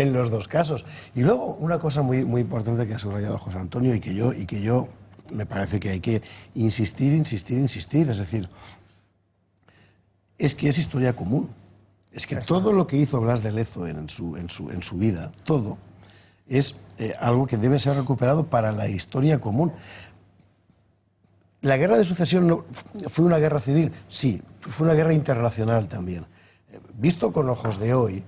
en los dos casos. Y luego, una cosa muy, muy importante que ha subrayado José Antonio y que yo me parece que hay que insistir, es decir, es que es historia común. Es que todo lo que hizo Blas de Lezo en su vida, todo, es algo que debe ser recuperado para la historia común. ¿La guerra de sucesión fue una guerra civil? Sí, fue una guerra internacional también. Visto con ojos de hoy,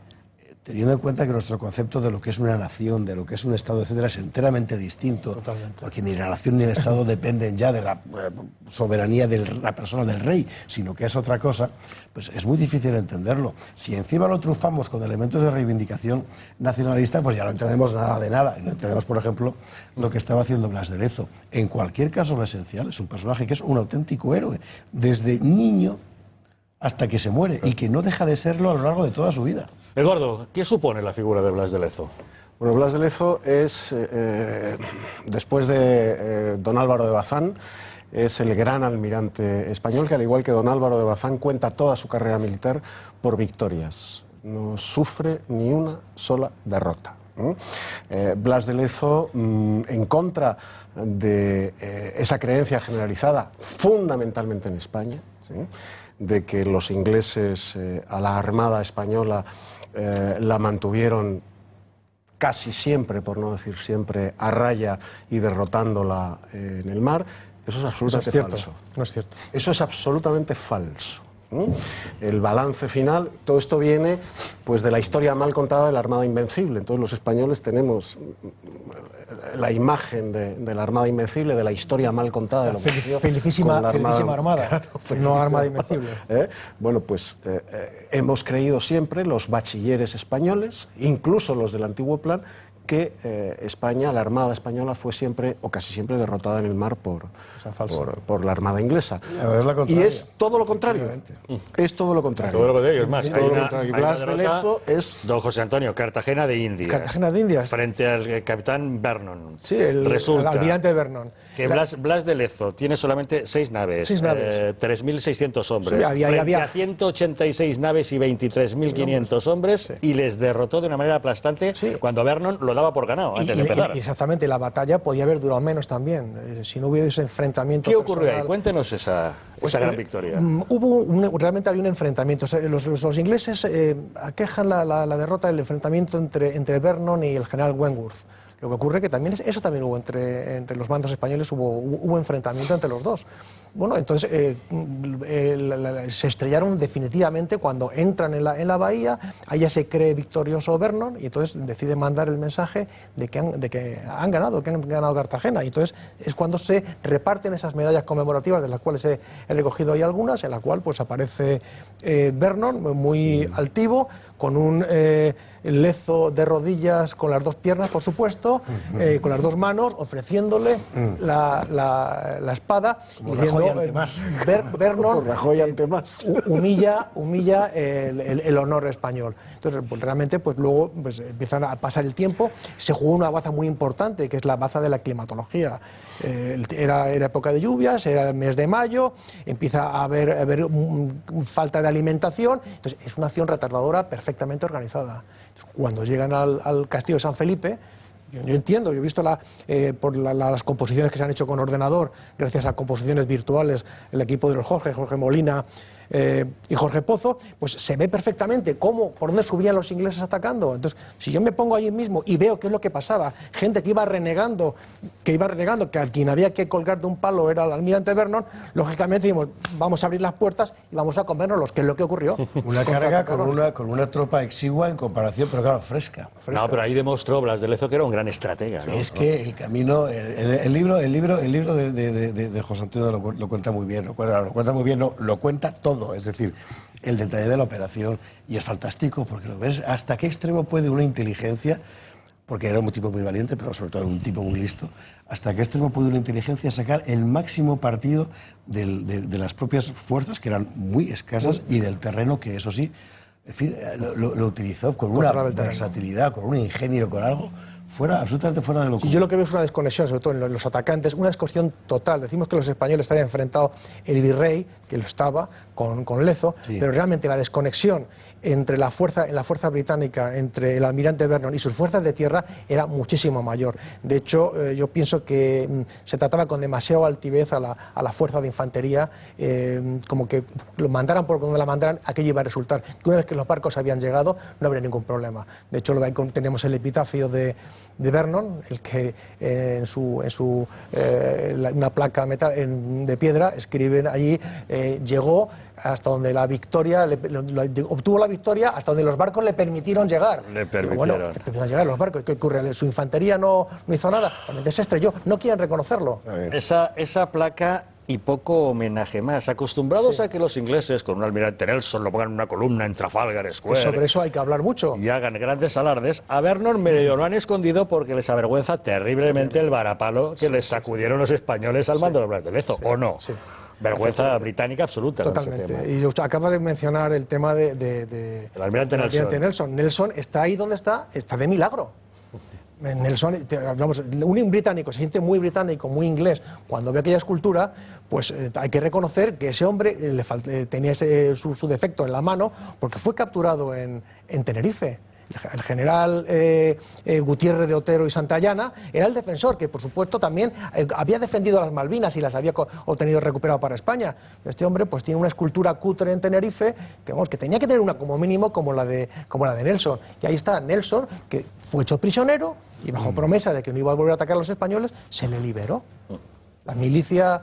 teniendo en cuenta que nuestro concepto de lo que es una nación, de lo que es un Estado, etcétera, es enteramente distinto. Totalmente. Porque ni la nación ni el Estado dependen ya de la soberanía de la persona del rey, sino que es otra cosa, pues es muy difícil entenderlo. Si encima lo trufamos con elementos de reivindicación nacionalista, pues ya no entendemos nada de nada. Y no entendemos, por ejemplo, lo que estaba haciendo Blas de Lezo. En cualquier caso, lo esencial es un personaje que es un auténtico héroe, desde niño hasta que se muere, y que no deja de serlo a lo largo de toda su vida. Eduardo, ¿qué supone la figura de Blas de Lezo? Bueno, Blas de Lezo es, después de don Álvaro de Bazán, es el gran almirante español que, al igual que don Álvaro de Bazán, cuenta toda su carrera militar por victorias. No sufre ni una sola derrota. Blas de Lezo, en contra de esa creencia generalizada, fundamentalmente en España, ¿sí?, de que los ingleses a la Armada española la mantuvieron casi siempre, por no decir siempre, a raya y derrotándola en el mar. Eso es absolutamente falso. No es cierto. Eso es absolutamente falso. El balance final, todo esto viene pues de la historia mal contada de la Armada Invencible. Entonces los españoles tenemos la imagen de la Armada Invencible, de la historia mal contada de lo que felicísima Armada, claro, no Armada Invencible. Bueno, pues hemos creído siempre, los bachilleres españoles, incluso los del antiguo plan, que España, la Armada española, fue siempre, o casi siempre, derrotada en el mar por la Armada inglesa. Y es todo lo contrario. Es todo lo contrario. Todo lo contrario, es más. Todo lo contrario. Blas de Lezo es... Don José Antonio, Cartagena de Indias. Cartagena de Indias. Frente al capitán Vernon. Sí, el almirante Vernon. Que Blas de Lezo tiene solamente 6 naves. 3.600 hombres. Sí, frente a 186 naves y 23.500 hombres, sí, y les derrotó de una manera aplastante, sí, cuando Vernon lo daba por ganado antes de empezar. Exactamente, la batalla podía haber durado menos también, si no hubiera ese enfrentamiento. ¿Qué ocurrió ahí? Cuéntenos esa gran victoria. Realmente había un enfrentamiento. O sea, los ingleses aquejan la derrota del enfrentamiento entre Vernon y el general Wentworth. Lo que ocurre que también eso también hubo entre los bandos españoles, hubo enfrentamiento entre los dos. Bueno, entonces se estrellaron definitivamente cuando entran en la bahía. Allá se cree victorioso Vernon y entonces decide mandar el mensaje de que han ganado Cartagena. Y entonces es cuando se reparten esas medallas conmemorativas, de las cuales he recogido ahí algunas, en la cual pues aparece Vernon muy altivo, con un Lezo de rodillas, con las dos piernas, por supuesto, con las dos manos, ofreciéndole la espada, y diciendo, Vernon humilla el honor español. Entonces, pues, realmente, pues luego pues, empiezan a pasar el tiempo. Se jugó una baza muy importante, que es la baza de la climatología. Era época de lluvias, era el mes de mayo, empieza a haber falta de alimentación. Entonces, es una acción retardadora perfectamente organizada. Entonces, cuando llegan al castillo de San Felipe, yo entiendo, yo he visto por las composiciones que se han hecho con ordenador, gracias a composiciones virtuales, el equipo de los Jorge Molina y Jorge Pozo, pues se ve perfectamente por dónde subían los ingleses atacando. Entonces, si yo me pongo allí mismo y veo qué es lo que pasaba, gente que iba renegando, que a quien había que colgar de un palo era el almirante Vernon, lógicamente dijimos, vamos a abrir las puertas y vamos a comérnoslos, que es lo que ocurrió. Una carga con una tropa exigua en comparación, pero claro, fresca. No, pero ahí demostró Blas de Lezo que era un gran estratega, ¿no? Es que el camino, el libro de José Antonio lo cuenta muy bien, lo cuenta todo. Es decir, el detalle de la operación, y es fantástico porque lo ves hasta qué extremo puede una inteligencia, porque era un tipo muy valiente, pero sobre todo era un tipo muy listo, hasta qué extremo puede una inteligencia sacar el máximo partido de las propias fuerzas, que eran muy escasas, y del terreno, que eso sí, en fin, lo utilizó con una versatilidad, con un ingenio, con algo absolutamente fuera de lo Sí, común. yo lo que veo es una desconexión, sobre todo en los atacantes, una desconexión total. Decimos que los españoles estaban enfrentados el virrey, que lo estaba, con Lezo, Sí. pero realmente la desconexión entre la fuerza británica, entre el almirante Vernon y sus fuerzas de tierra era muchísimo mayor. De hecho, yo pienso que se trataba con demasiada altivez a la fuerza de infantería, como que lo mandaran por donde la mandaran, aquello iba a resultar. Que una vez que los barcos habían llegado, no habría ningún problema. De hecho, tenemos el epitafio de Vernon, el que una placa de piedra escriben allí, llegó hasta donde la victoria, obtuvo la victoria hasta donde los barcos le permitieron llegar. Le permitieron. Bueno, le permitieron llegar los barcos. ¿Qué ocurre? Su infantería no hizo nada, realmente se estrelló. No quieren reconocerlo. Esa placa y poco homenaje más. Acostumbrados a que los ingleses, con un almirante Nelson, lo pongan en una columna en Trafalgar Square. Pues sobre eso hay que hablar mucho. Y hagan grandes alardes. A Vernon medio lo han escondido porque les avergüenza terriblemente el varapalo que les sacudieron los españoles al mando de Lezo, ¿o no? Sí. Vergüenza británica absoluta. Totalmente. Con ese tema. Y usted acaba de mencionar el tema de El almirante del Nelson. Nelson. Nelson está ahí donde está de milagro. Nelson, vamos, un británico se siente muy británico, muy inglés, cuando ve aquella escultura, pues hay que reconocer que ese hombre tenía su defecto en la mano, porque fue capturado en Tenerife. El general Gutiérrez de Otero y Santayana era el defensor, que por supuesto también había defendido las Malvinas y las había obtenido recuperado para España. Este hombre pues tiene una escultura cutre en Tenerife que tenía que tener una como mínimo como la de Nelson. Y ahí está Nelson, que fue hecho prisionero y bajo promesa de que no iba a volver a atacar a los españoles, se le liberó. La milicia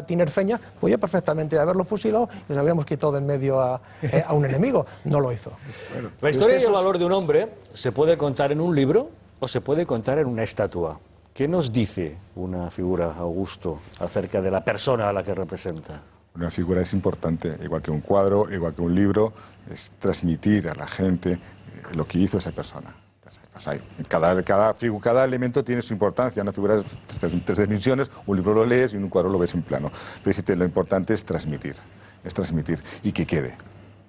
tinerfeña podía perfectamente haberlo fusilado y les habríamos quitado de en medio a un enemigo. No lo hizo. La historia y el valor de un hombre se puede contar en un libro o se puede contar en una estatua. ¿Qué nos dice una figura, Augusto, acerca de la persona a la que representa? Una figura es importante, igual que un cuadro, igual que un libro, es transmitir a la gente lo que hizo esa persona. Cada elemento tiene su importancia. Una figura es tres dimensiones, un libro lo lees y en un cuadro lo ves en plano. Pero lo importante es transmitir y que quede.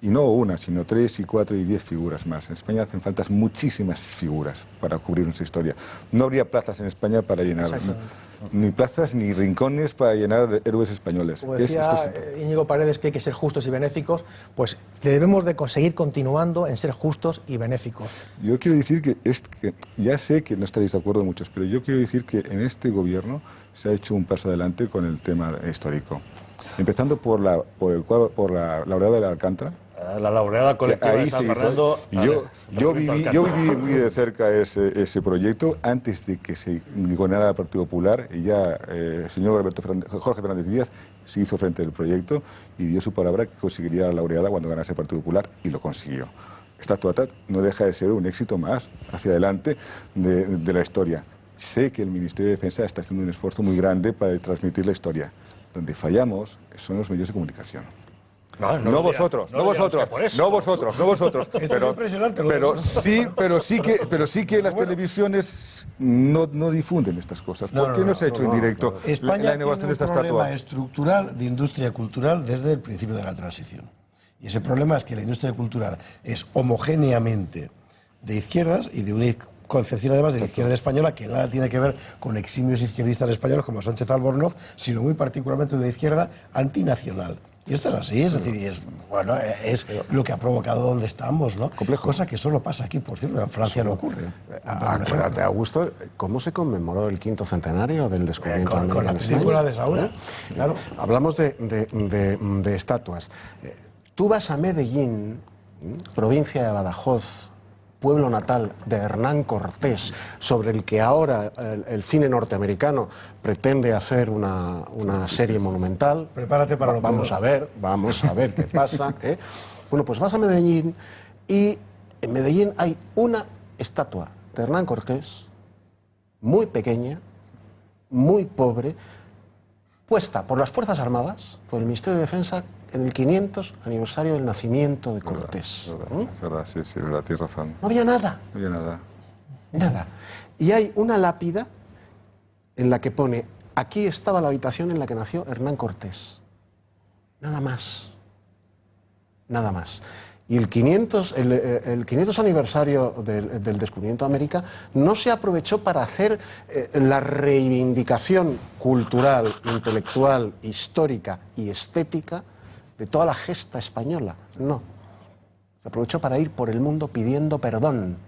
Y no una, sino 3 y 4 y 10 figuras más. En España hacen falta muchísimas figuras para cubrir nuestra historia. No habría plazas en España para llenar, ni plazas ni rincones para llenar de héroes españoles. Como decía Íñigo Paredes, que hay que ser justos y benéficos, pues debemos de conseguir continuando en ser justos y benéficos. Yo quiero decir que ya sé que no estaréis de acuerdo muchos, pero yo quiero decir que en este gobierno se ha hecho un paso adelante con el tema histórico. Empezando por la laureada de Alcántara. La laureada colectiva de San Fernando. Yo viví muy de cerca ese proyecto antes de que se ganara el Partido Popular, y ya el señor Jorge Fernández Díaz se hizo frente al proyecto y dio su palabra que conseguiría la laureada cuando ganase el Partido Popular, y lo consiguió. Esta estatua no deja de ser un éxito más hacia adelante de la historia. Sé que el Ministerio de Defensa está haciendo un esfuerzo muy grande para transmitir la historia. Donde fallamos son los medios de comunicación. No vosotros. Pero sí que las televisiones no difunden estas cosas. ¿Por qué no se ha hecho en directo España la inauguración de esta tiene un problema estatua? estructural de industria cultural desde el principio de la transición. Y ese problema es que la industria cultural es homogéneamente de izquierdas y de una concepción además de la izquierda española que nada tiene que ver con eximios izquierdistas españoles como Sánchez Albornoz, sino muy particularmente de una izquierda antinacional. Y esto es así, es decir, es lo que ha provocado donde estamos, ¿no? Complejo. Cosa que solo pasa aquí, por cierto, en Francia no ocurre. Acuérdate, Augusto, ¿cómo se conmemoró el 5º centenario del descubrimiento Con la americano en película España? de Saúl, claro. Hablamos de estatuas. Tú vas a Medellín, provincia de Badajoz, pueblo natal de Hernán Cortés, sobre el que ahora el cine norteamericano pretende hacer una serie monumental. Prepárate para lo Vamos a ver qué pasa. Bueno, pues vas a Medellín y en Medellín hay una estatua de Hernán Cortés, muy pequeña, muy pobre, puesta por las Fuerzas Armadas, por el Ministerio de Defensa, en el 500 aniversario del nacimiento de Cortés. Es verdad, sí, es verdad, tienes razón. No había nada. No había nada. Nada. Y hay una lápida en la que pone: aquí estaba la habitación en la que nació Hernán Cortés. Nada más. Nada más. Y el 500 aniversario del descubrimiento de América no se aprovechó para hacer la reivindicación cultural, intelectual, histórica y estética de toda la gesta española. No. Se aprovechó para ir por el mundo pidiendo perdón.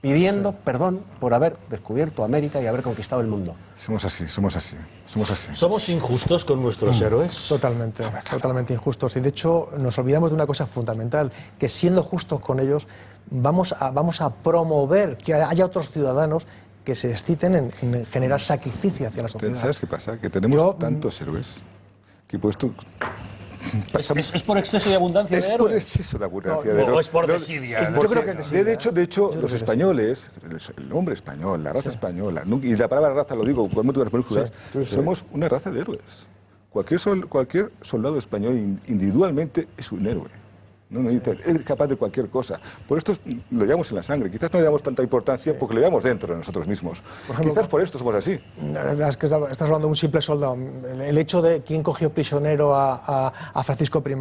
Pidiendo perdón por haber descubierto América y haber conquistado el mundo. Somos así, somos así, somos así. ¿Somos injustos con nuestros héroes? Totalmente, totalmente injustos. Y de hecho nos olvidamos de una cosa fundamental, que siendo justos con ellos vamos a promover que haya otros ciudadanos que se exciten en generar sacrificio hacia la sociedad. ¿Sabes qué pasa? Que tenemos tantos héroes que puesto... ¿Es por exceso de abundancia de héroes? Es por exceso de abundancia de héroes. ¿O es por desidia? Yo creo que es desidia. De hecho, los españoles, el hombre español, la raza española, y la palabra raza lo digo con muchas películas, somos una raza de héroes. Cualquier soldado español individualmente es un héroe. No, es capaz de cualquier cosa. Por esto lo llevamos en la sangre. Quizás no le damos tanta importancia porque lo llevamos dentro de nosotros mismos. Por ejemplo, quizás por esto somos así. Es que estás hablando de un simple soldado. El hecho de quién cogió prisionero a Francisco I,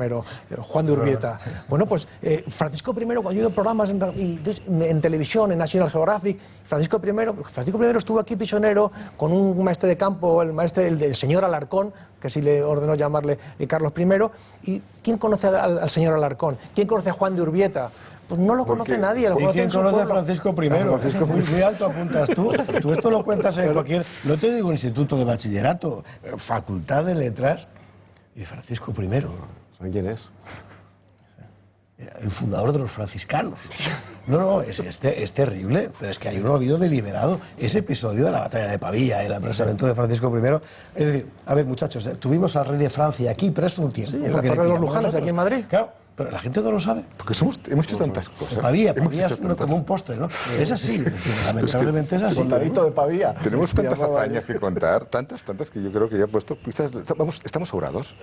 Juan de Urbieta. Bueno, pues Francisco I, cuando yo doy programas en televisión, en National Geographic, Francisco I estuvo aquí prisionero con un maestre de campo, el señor Alarcón, que así le ordenó llamarle Carlos I. ¿Y quién conoce al señor Alarcón? ¿Quién conoce a Juan de Urbieta? Pues no lo conoce nadie. ¿Y quién conoce a Francisco I? Muy alto apuntas tú. Tú esto lo cuentas en cualquier... No te digo instituto de bachillerato, facultad de letras. Y Francisco I. ¿Saben quién es? El fundador de los franciscanos. No, es terrible, pero es que hay un olvido deliberado. Ese episodio de la batalla de Pavía, el apresamiento de Francisco I. Es decir, a ver, muchachos, tuvimos al rey de Francia aquí preso un tiempo. Sí, en la Torre de los Lujanes, aquí en Madrid. Claro, pero la gente no lo sabe. Porque hemos hecho tantas cosas. Pavía es como un postre, ¿no? Es así, lamentablemente es así. Soldadito de Pavía. Tenemos tantas hazañas que contar, tantas que yo creo que ya he puesto. Quizás estamos sobrados.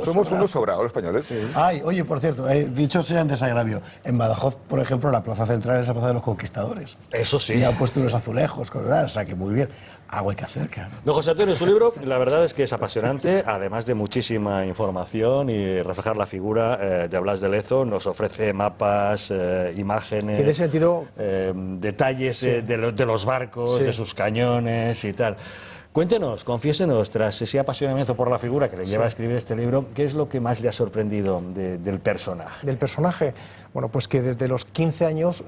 Somos unos sobrados los españoles. Ay, oye, por cierto, dicho sea en desagravio, en Badajoz, por ejemplo, la plaza central es la plaza de los conquistadores. Eso sí. Y han puesto unos azulejos, ¿verdad? O sea que muy bien. Algo hay que hacer, claro. Don José Antonio, su libro, la verdad es que es apasionante, además de muchísima información y reflejar la figura de Blas de Lezo, nos ofrece mapas, imágenes, en ese sentido, detalles de los barcos, de sus cañones y tal. Cuéntenos, confiésenos, tras ese apasionamiento por la figura que le lleva a escribir este libro, ¿qué es lo que más le ha sorprendido del personaje? Del personaje, bueno, pues que desde los 15 años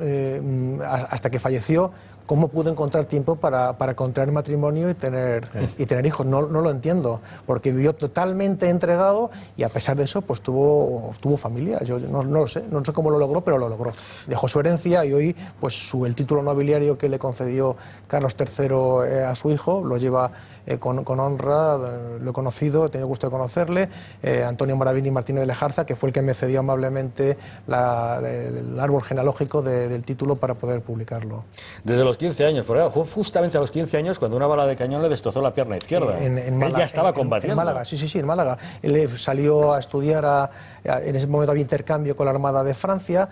hasta que falleció, ¿cómo pudo encontrar tiempo para contraer matrimonio y tener hijos? No lo entiendo, porque vivió totalmente entregado y a pesar de eso pues tuvo familia. Yo no lo sé, no sé cómo lo logró, pero lo logró. Dejó su herencia y hoy pues el título nobiliario que le concedió Carlos III a su hijo lo lleva con honra. Lo he conocido, he tenido gusto de conocerle, Antonio Maravini Martínez de Lejarza, que fue el que me cedió amablemente el árbol genealógico del título para poder publicarlo. Desde los 15 años, por ejemplo, fue justamente a los 15 años cuando una bala de cañón le destrozó la pierna izquierda. En Málaga, él ya estaba combatiendo. En Málaga, sí, en Málaga. Él salió a estudiar, en ese momento había intercambio con la Armada de Francia,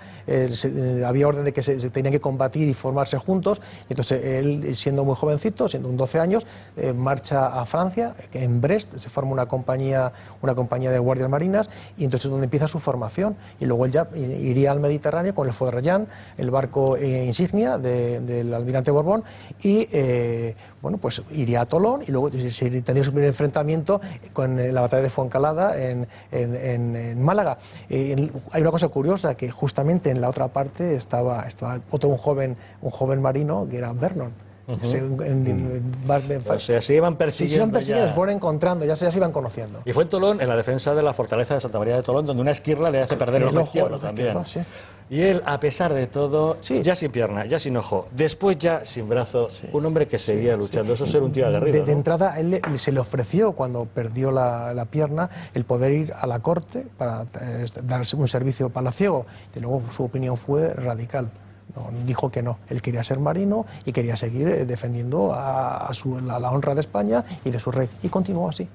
había orden de que se tenían que combatir y formarse juntos, y entonces él, siendo muy jovencito, siendo un 12 años, marcha a Francia, en Brest, se forma una compañía de guardias marinas, y entonces es donde empieza su formación, y luego él ya iría al Mediterráneo con el Foderrayán, el barco insignia del almirante Borbón, y bueno, pues iría a Tolón y luego tendría su primer enfrentamiento con la batalla de Fuencalada en Málaga. Hay una cosa curiosa, que justamente en la otra parte estaba un joven marino, que era Vernon. O sea, se iban persiguiendo. Se fueron encontrando, ya se iban conociendo. Y fue en Tolón, en la defensa de la fortaleza de Santa María de Tolón, donde una esquirla le hace perder el ojo izquierdo también. Sí. Y él, a pesar de todo, ya sin pierna, ya sin ojo, después ya sin brazo, un hombre que seguía luchando. Eso es ser un tío aguerrido. De entrada, él se le ofreció, cuando perdió la pierna, el poder ir a la corte para darse un servicio palaciego. Y luego su opinión fue radical. No, dijo que no, él quería ser marino y quería seguir defendiendo la honra de España y de su rey. Y continuó así,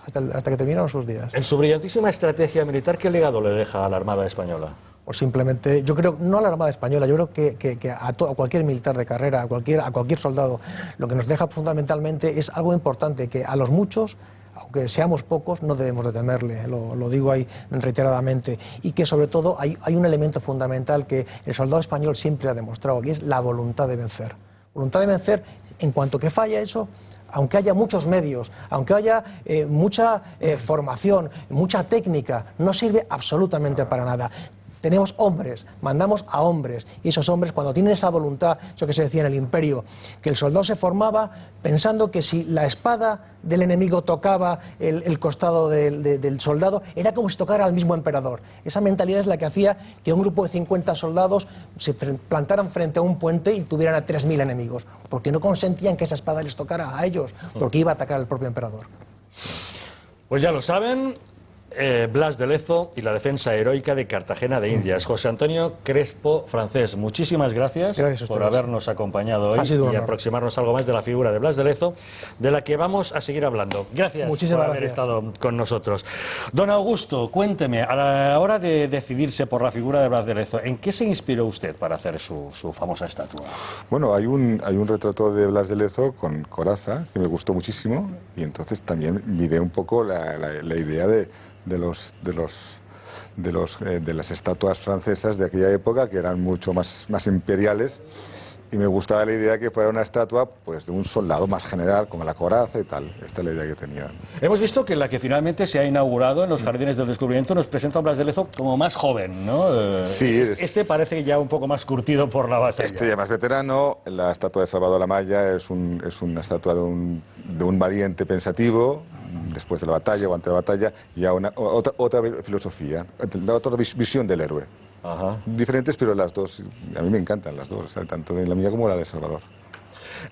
hasta que terminaron sus días. En su brillantísima estrategia militar, ¿qué legado le deja a la Armada Española? O simplemente, yo creo, no a la Armada Española, yo creo que a cualquier militar de carrera, a cualquier soldado, lo que nos deja fundamentalmente es algo importante, que a los muchos, aunque seamos pocos, no debemos de temerle, lo digo ahí reiteradamente, y que sobre todo hay un elemento fundamental que el soldado español siempre ha demostrado, que es la voluntad de vencer. Voluntad de vencer, en cuanto que falla eso, aunque haya muchos medios, aunque haya mucha formación, mucha técnica, no sirve absolutamente para nada. Tenemos hombres, mandamos a hombres, y esos hombres, cuando tienen esa voluntad, eso que se decía en el Imperio, que el soldado se formaba pensando que si la espada del enemigo tocaba el costado del soldado, era como si tocara al mismo emperador. Esa mentalidad es la que hacía que un grupo de 50 soldados se plantaran frente a un puente y tuvieran a 3.000 enemigos, porque no consentían que esa espada les tocara a ellos, porque iba a atacar al propio emperador. Pues ya lo saben, Blas de Lezo y la defensa heroica de Cartagena de Indias. José Antonio Crespo Francés, muchísimas gracias por habernos acompañado hoy y aproximarnos algo más de la figura de Blas de Lezo, de la que vamos a seguir hablando. Gracias por haber estado con nosotros. Don Augusto, cuénteme, a la hora de decidirse por la figura de Blas de Lezo, ¿en qué se inspiró usted para hacer su famosa estatua? Bueno, hay un retrato de Blas de Lezo con coraza que me gustó muchísimo, y entonces también miré un poco la idea de las estatuas francesas de aquella época, que eran mucho más imperiales, y me gustaba la idea que fuera una estatua pues de un soldado más general, con la coraza y tal. Esta es la idea que tenía. Hemos visto que la que finalmente se ha inaugurado en los Jardines del Descubrimiento nos presenta a Blas de Lezo como más joven, ¿no? Sí. Este parece ya un poco más curtido por la batalla. Este ya más veterano. La estatua de Salvador Amaya es una estatua de un valiente pensativo, después de la batalla o ante la batalla, ya otra filosofía, otra visión del héroe. Ajá. Diferentes, pero las dos, a mí me encantan las dos, tanto la mía como la de Salvador.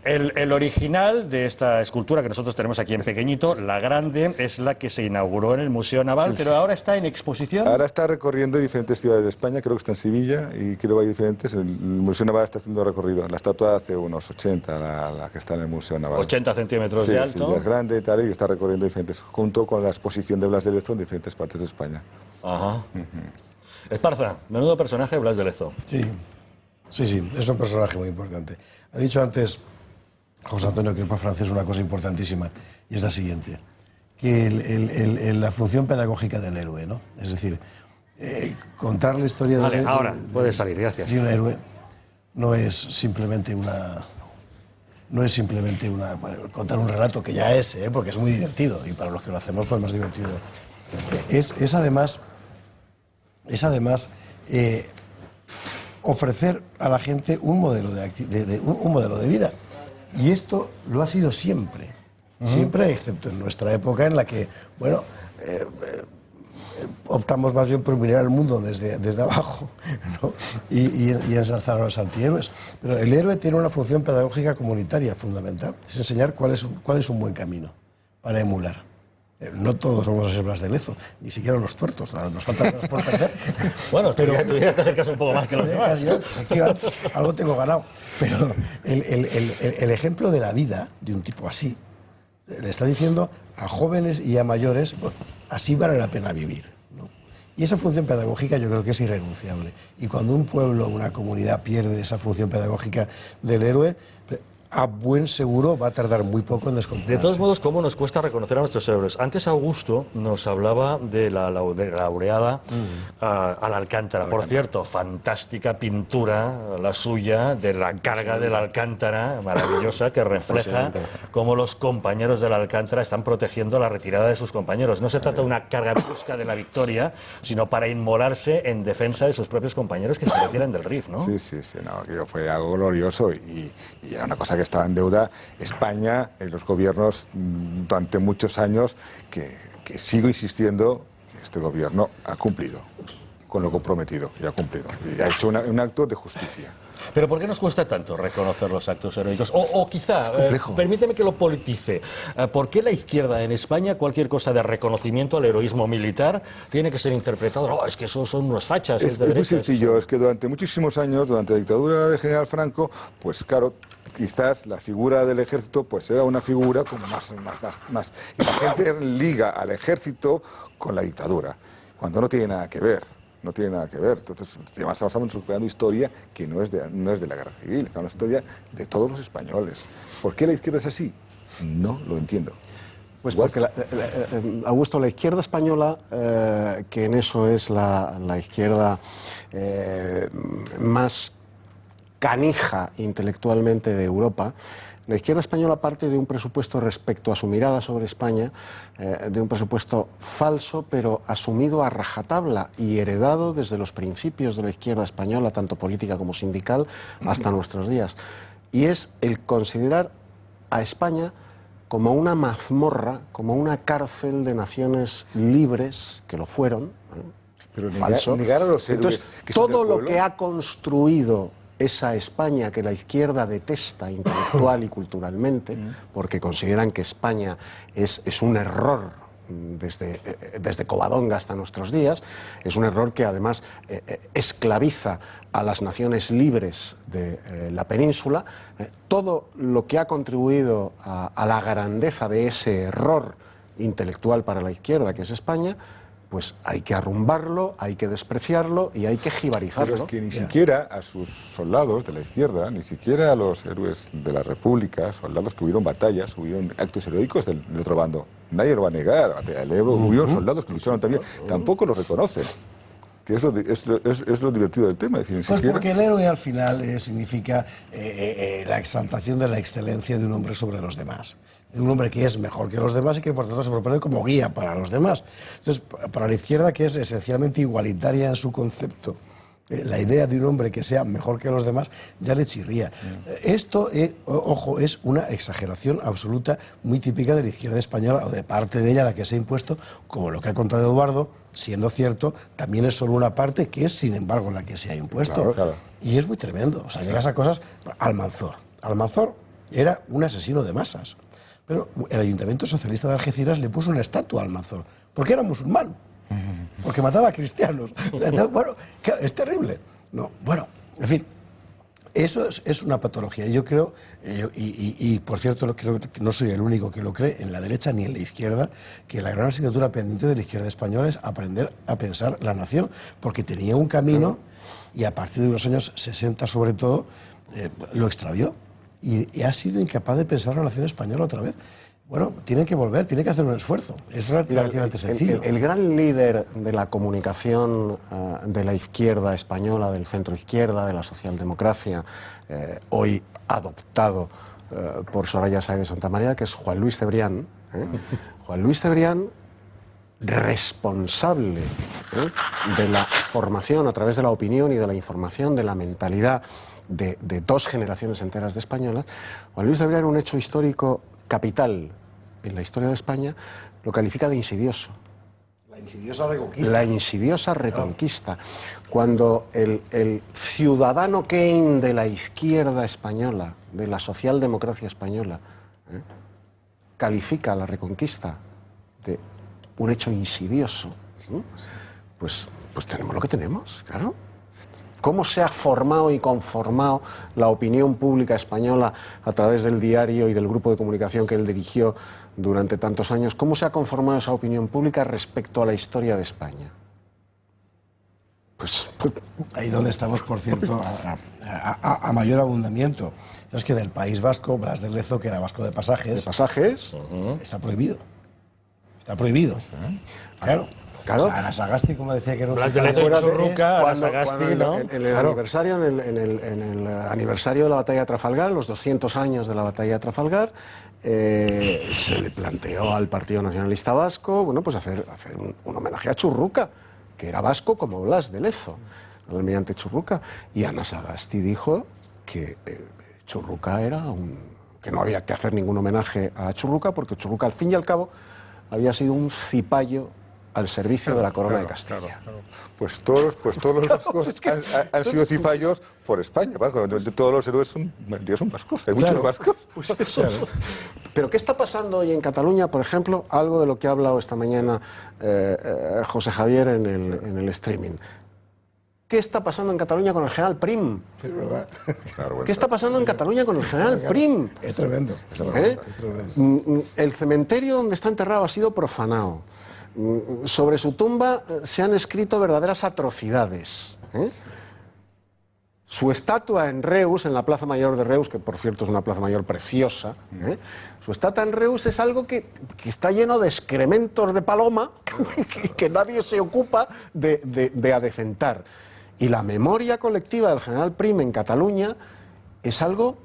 El original de esta escultura que nosotros tenemos aquí en pequeñito, la grande, es la que se inauguró en el Museo Naval, pero ahora está en exposición. Ahora está recorriendo diferentes ciudades de España, creo que está en Sevilla y creo que hay diferentes. El Museo Naval está haciendo recorrido. La estatua hace unos 80, la que está en el Museo Naval. 80 centímetros de alto. Sí, es grande y tal, y está recorriendo diferentes, junto con la exposición de Blas de Lezo en diferentes partes de España. Ajá. Esparza, menudo personaje Blas de Lezo. Sí, es un personaje muy importante. Ha dicho antes José Antonio Crespo Francés una cosa importantísima, y es la siguiente, que la función pedagógica del héroe, ¿no? Es decir, contar la historia puede salir, gracias. De un héroe no es simplemente contar un relato, que ya es, porque es muy divertido, y para los que lo hacemos pues más divertido. Es además ofrecer a la gente un modelo de vida. Y esto lo ha sido siempre, siempre, excepto en nuestra época en la que, bueno, optamos más bien por mirar el mundo desde abajo, ¿no? y ensalzar a los antihéroes. Pero el héroe tiene una función pedagógica comunitaria fundamental, es enseñar cuál es un buen camino para emular. No todos vamos a ser Blas de Lezo, ni siquiera los tuertos, nos faltan cosas por perder. Bueno, pero tú ya te acercas un poco más que los demás. Algo tengo ganado. Pero el ejemplo de la vida de un tipo así le está diciendo a jóvenes y a mayores, bueno, así vale la pena vivir, ¿no? Y esa función pedagógica yo creo que es irrenunciable. Y cuando un pueblo o una comunidad pierde esa función pedagógica del héroe, a buen seguro va a tardar muy poco en descomponerse. De todos modos, ¿cómo nos cuesta reconocer a nuestros héroes? Antes Augusto nos hablaba de la laureada a la Alcántara. Por cierto, fantástica pintura la suya de la carga de la Alcántara, maravillosa, que refleja cómo los compañeros de la Alcántara están protegiendo la retirada de sus compañeros. No se trata de una carga en busca de la victoria, sino para inmolarse en defensa de sus propios compañeros que se retiran del Rif, ¿no? Sí, no, fue algo glorioso y era una cosa que estaba en deuda España y los gobiernos durante muchos años, que sigo insistiendo que este gobierno ha cumplido con lo comprometido, y ha cumplido, y ha hecho un acto de justicia. ¿Pero por qué nos cuesta tanto reconocer los actos heroicos? O quizá, permíteme que lo politice, ¿por qué la izquierda en España, cualquier cosa de reconocimiento al heroísmo militar, tiene que ser interpretado? No, es que esos son unos fachas. Es muy sencillo, es que durante muchísimos años, durante la dictadura del general Franco, pues claro, quizás la figura del ejército pues era una figura como más. Y la gente liga al ejército con la dictadura, cuando no tiene nada que ver. No tiene nada que ver. Entonces, además estamos recuperando historia que no es de la guerra civil, estamos en historia de todos los españoles. ¿Por qué la izquierda es así? No lo entiendo. Pues porque, Augusto, la izquierda española, que en eso es la izquierda más canija intelectualmente de Europa, la izquierda española parte de un presupuesto respecto a su mirada sobre España, de un presupuesto falso, pero asumido a rajatabla y heredado desde los principios de la izquierda española, tanto política como sindical, hasta nuestros días. Y es el considerar a España como una mazmorra, como una cárcel de naciones libres, que lo fueron, Pero falso. negar a los héroes. Entonces, que son todo del lo pueblo. que ha construido esa España que la izquierda detesta intelectual y culturalmente, porque consideran que España es un error desde Covadonga hasta nuestros días, es un error que además esclaviza a las naciones libres de la península. Todo lo que ha contribuido a la grandeza de ese error intelectual para la izquierda, que es España, pues hay que arrumbarlo, hay que despreciarlo y hay que jibarizarlo. Pero es que ni siquiera a sus soldados de la izquierda, ni siquiera a los héroes de la República, soldados que hubieron batallas, hubieron actos heroicos del otro bando, nadie lo va a negar. El Ebro hubieron soldados que lucharon también, tampoco lo reconocen. Que es lo divertido del tema. Es decir, ni Pues siquiera... porque el héroe al final significa la exaltación de la excelencia de un hombre sobre los demás. De un hombre que es mejor que los demás y que por tanto se propone como guía para los demás. Entonces, para la izquierda, que es esencialmente igualitaria en su concepto, la idea de un hombre que sea mejor que los demás ya le chirría. Esto, ojo, es una exageración absoluta, muy típica de la izquierda española, o de parte de ella la que se ha impuesto, como lo que ha contado Eduardo, siendo cierto, también es solo una parte que es, sin embargo, la que se ha impuesto. Claro, claro. Y es muy tremendo. O sea, llegas a cosas... Almanzor. Almanzor era un asesino de masas. Pero el Ayuntamiento Socialista de Algeciras le puso una estatua a Almanzor, porque era musulmán, porque mataba a cristianos. Bueno, es terrible. No, bueno, en fin, eso es una patología. Yo creo, y por cierto, creo que no soy el único que lo cree, en la derecha ni en la izquierda, que la gran asignatura pendiente de la izquierda española es aprender a pensar la nación, porque tenía un camino y a partir de los años 60 sobre todo, lo extravió. Y ha sido incapaz de pensar la nación española otra vez. Bueno, tiene que volver, tiene que hacer un esfuerzo. Es relativamente sencillo. El gran líder de la comunicación de la izquierda española, del centro izquierda, de la socialdemocracia, hoy adoptado por Soraya Sáez de Santamaría, que es Juan Luis Cebrián. Juan Luis Cebrián, responsable de la formación a través de la opinión y de la información, de la mentalidad de dos generaciones enteras de españolas. Juan Luis Cebrián, un hecho histórico capital en la historia de España, lo califica de insidioso. La insidiosa reconquista. La insidiosa reconquista. Cuando el ciudadano Kane de la izquierda española, de la socialdemocracia española, califica la reconquista de un hecho insidioso, pues tenemos lo que tenemos, claro. ¿Cómo se ha formado y conformado la opinión pública española a través del diario y del grupo de comunicación que él dirigió durante tantos años? ¿Cómo se ha conformado esa opinión pública respecto a la historia de España? Pues ahí donde estamos, por cierto, a mayor abundamiento. Es que del País Vasco, Blas de Lezo, que era vasco de pasajes... ¿De pasajes? Está prohibido. Está prohibido. Claro. Claro. O sea, Ana Sagasti, como decía que era un Blas de Lezo fuera en Churruca, Ana Sagasti, ¿no? En el aniversario, en el aniversario de la batalla de Trafalgar, los 200 años de la batalla de Trafalgar, se le planteó al Partido Nacionalista Vasco, bueno, pues hacer un homenaje a Churruca, que era vasco como Blas de Lezo, al almirante Churruca. Y Ana Sagasti dijo que Churruca que no había que hacer ningún homenaje a Churruca, porque Churruca, al fin y al cabo, había sido un cipayo al servicio de la corona de Castilla. Pues todos los vascos han sido cipayos por España. Todos los héroes son vascos. Hay muchos vascos. Pues eso. Pero ¿qué está pasando hoy en Cataluña? Por ejemplo, algo de lo que ha hablado esta mañana José Javier en el streaming. ¿Qué está pasando en Cataluña con el general Prim? Es verdad. ¿Qué está pasando en Cataluña con el general Prim? Es tremendo. Es tremendo. El cementerio donde está enterrado ha sido profanado. Sobre su tumba se han escrito verdaderas atrocidades. Su estatua en Reus, en la Plaza Mayor de Reus, que por cierto es una plaza mayor preciosa, su estatua en Reus es algo que está lleno de excrementos de paloma que nadie se ocupa de adecentar. Y la memoria colectiva del general Prim en Cataluña es algo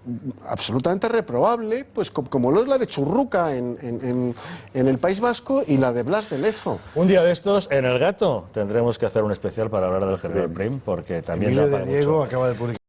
absolutamente reprobable, pues como lo es la de Churruca en el País Vasco y la de Blas de Lezo. Un día de estos, en El Gato, tendremos que hacer un especial para hablar del general Prim, porque también Emilio da para de Diego mucho. acaba de publicar